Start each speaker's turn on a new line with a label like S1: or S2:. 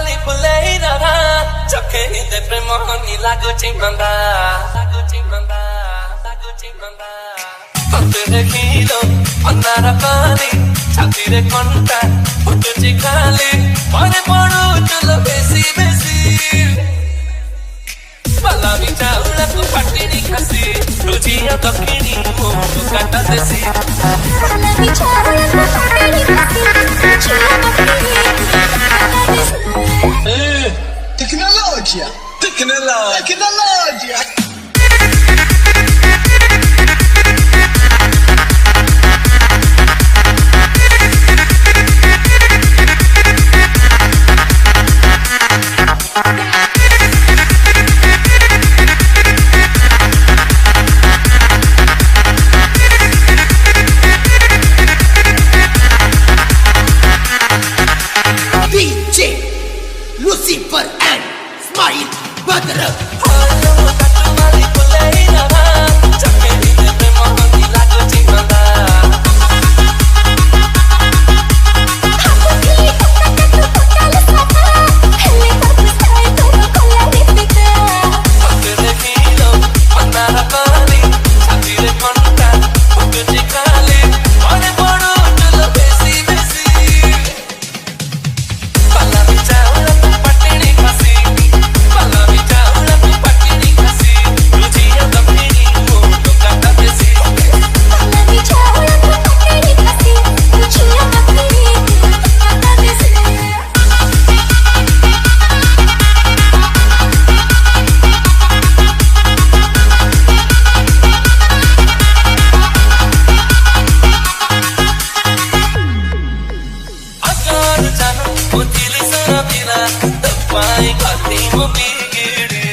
S1: mali pulei rara chakhe hinde premoni laguchi manda tere khilo annara pani chhati re konta utuchi khali pare podu chalo besi besi balami chaula ku patini khasi rujiya dakini mo kata desi balami chaula ku patini khasi rujiya dakini
S2: Tecnologia! DJ Lucifer and Smile Badra. Mo dil sara bila tapai khati mo bigiri